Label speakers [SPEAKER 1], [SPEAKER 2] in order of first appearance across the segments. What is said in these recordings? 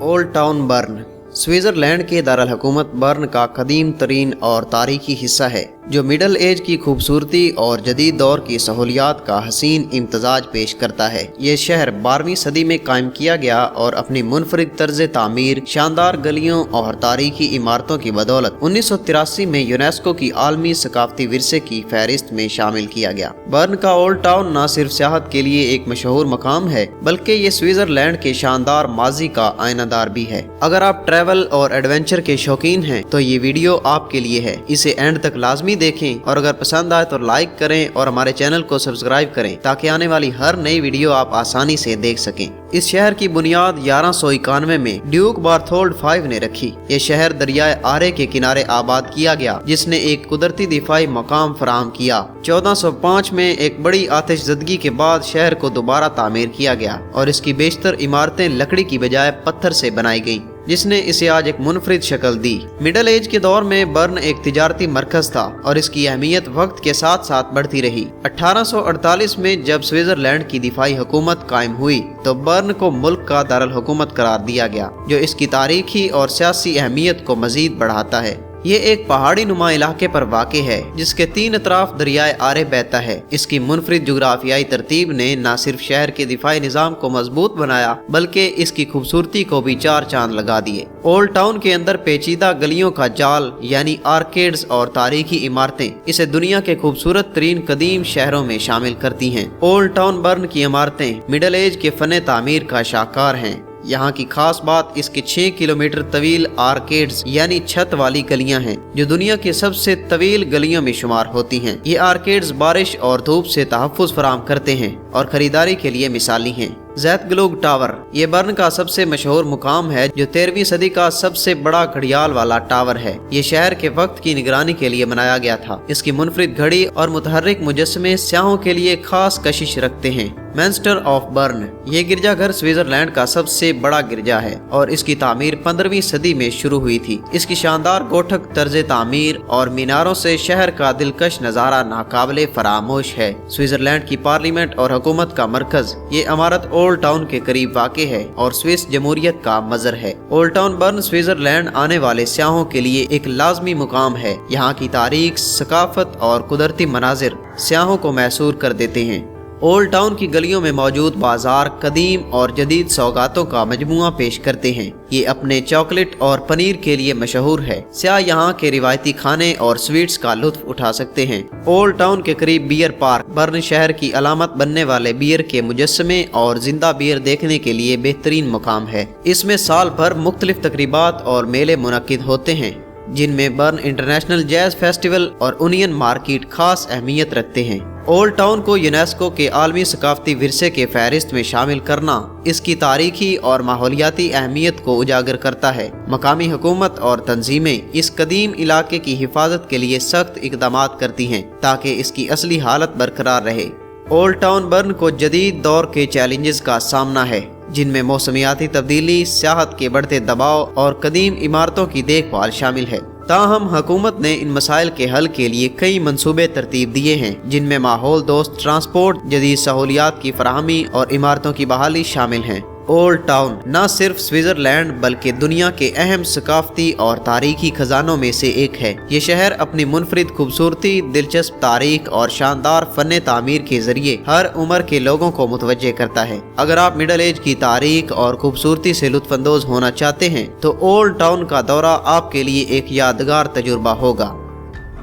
[SPEAKER 1] Old town burn Switzerland के दारुल हुकूमत burn का कदीम तरीन और तारीखी हिस्सा है, जो मिडल एज की खूबसूरती और जदीद दौर की सहूलियात का हसीन इम्तजाज पेश करता है। ये शहर 12वीं सदी में कायम किया गया और अपनी मुनफरिद तर्ज तामीर, शानदार गलियों और तारीखी इमारतों की बदौलत 1983 में यूनेस्को की आलमी सकाफती विरसे की फहरिस्त में शामिल किया गया। बर्न का ओल्ड टाउन न सिर्फ सियाहत के लिए एक मशहूर मकाम है, बल्कि ये स्विट्जरलैंड के शानदार माजी का आयनादार भी है। अगर आप ट्रैवल और एडवेंचर के शौकीन हैं तो ये वीडियो आपके लिए है। इसे एंड तक लाजमी देखें और अगर पसंद आए तो लाइक करें और हमारे चैनल को सब्सक्राइब करें ताकि आने वाली हर नई वीडियो आप आसानी से देख सकें। इस शहर की बुनियाद 1191 में ड्यूक बार्थोल्ड V ने रखी। ये शहर दरियाए आरे के किनारे आबाद किया गया, जिसने एक कुदरती दिफाई मकाम फराहम किया। 1405 में एक बड़ी आतिशज़दगी के बाद शहर को दोबारा तामीर किया गया और इसकी बेशतर इमारतें लकड़ी की बजाय पत्थर से बनाई गईं, जिसने इसे आज एक मुनफरिद शक्ल दी। मिडल एज के दौर में बर्न एक तिजारती मरकज था और इसकी अहमियत वक्त के साथ साथ बढ़ती रही। 1848 में जब स्विट्जरलैंड की दिफाई हुकूमत कायम हुई तो बर्न को मुल्क का दारुल हुकूमत करार दिया गया, जो इसकी तारीखी और सियासी अहमियत को मजीद बढ़ाता है। ये एक पहाड़ी नुमा इलाके पर वाक़ है, जिसके तीन अतराफ दरियाए आरे बहता है। इसकी मुनफरिद जुग्राफियाई तरतीब ने न सिर्फ शहर के दिफाई निज़ाम को मजबूत बनाया, बल्कि इसकी खूबसूरती को भी चार चांद लगा दिए। ओल्ड टाउन के अंदर पेचीदा गलियों का जाल यानी आर्केड्स और तारीखी इमारतें इसे दुनिया के खूबसूरत तरीन कदीम शहरों में शामिल करती हैं। ओल्ड टाउन बर्न की इमारतें मिडल एज के फन तामीर का शाहकार हैं। यहाँ की खास बात इसके 6 किलोमीटर तवील आर्केड्स यानी छत वाली गलियां हैं, जो दुनिया की सबसे तवील गलियों में शुमार होती हैं। ये आर्केड्स बारिश और धूप से तहफ़्फ़ुज़ फराहम करते हैं और खरीदारी के लिए मिसाली हैं। ज़ैतग्लूग टावर ये बर्न का सबसे मशहूर मुकाम है, जो 13वीं सदी का सबसे बड़ा घड़ियाल वाला टावर है। ये शहर के वक्त की निगरानी के लिए बनाया गया था। इसकी मुनफरिद घड़ी और मुतहर्रिक मुजस्समे स्याहों के लिए खास कशिश रखते हैं। मिन्स्टर ऑफ बर्न ये गिरजाघर स्विट्जरलैंड का सबसे बड़ा गिरजा है और इसकी तामीर 15वीं सदी में शुरू हुई थी। इसकी शानदार गोठक तर्ज तामीर और मीनारों से शहर का दिलकश नज़ारा नाकाबिले फरामोश है। स्विट्जरलैंड की पार्लियामेंट और हुकूमत का मरकज ये इमारत ओल्ड टाउन के करीब वाक़े है और स्विस जमहूरियत का मज़र है। ओल्ड टाउन बर्न स्विट्जरलैंड आने वाले सियाहों के लिए एक लाजमी मुकाम है। यहाँ की तारीख, सकाफत और कुदरती मनाजिर सियाहों को मैसूर कर देते हैं। ओल्ड टाउन की गलियों में मौजूद बाजार कदीम और जदीद सौगातों का मजमुआ पेश करते हैं। ये अपने चॉकलेट और पनीर के लिए मशहूर है। सियाह यहाँ के रिवायती खाने और स्वीट्स का लुत्फ उठा सकते हैं। ओल्ड टाउन के करीब बियर पार्क बर्न शहर की अलामत बनने वाले बियर के मुजस्समे और जिंदा बियर देखने के लिए बेहतरीन मुकाम है। इसमें साल भर मुख्तलिफ तकरीबात और मेले मुनक्किद होते हैं, जिनमें बर्न इंटरनेशनल जैज फेस्टिवल और ओनियन मार्केट खास अहमियत रखते हैं। ओल्ड टाउन को यूनेस्को के आलमी सकाफती विरसे के फहरिस्त में शामिल करना इसकी तारीखी और माहौलियाती अहमियत को उजागर करता है। मकामी हुकूमत और तंजीमें इस कदीम इलाके की हिफाजत के लिए सख्त इक़दामात करती हैं ताकि इसकी असली हालत बरकरार रहे। ओल्ड टाउन बर्न को जदीद दौर के चैलेंजेस का सामना है, जिनमें मौसमियाती तब्दीली, सियाहत के बढ़ते दबाव और कदीम इमारतों की देखभाल शामिल है। ताहम हुकूमत ने इन मसाइल के हल के लिए कई मंसूबे तरतीब दिए हैं, जिनमें माहौल दोस्त ट्रांसपोर्ट, जदीद सहूलियात की फराहमी और इमारतों की बहाली शामिल हैं। ओल्ड टाउन न सिर्फ स्विट्जरलैंड बल्कि दुनिया के अहम सकाफती और तारीखी खजानों में से एक है। ये शहर अपनी मुनफरिद खूबसूरती, दिलचस्प तारीख और शानदार फन तामीर के जरिए हर उम्र के लोगों को मुतवज्जे करता है। अगर आप मिडल एज की तारीख और खूबसूरती से लुत्फानंदोज होना चाहते हैं तो ओल्ड टाउन का दौरा आपके लिए एक यादगार तजुर्बा होगा।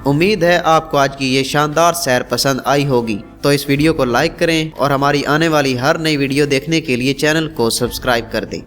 [SPEAKER 1] उम्मीद है आपको आज की ये शानदार सैर पसंद आई होगी, तो इस वीडियो को लाइक करें और हमारी आने वाली हर नई वीडियो देखने के लिए चैनल को सब्सक्राइब कर दें।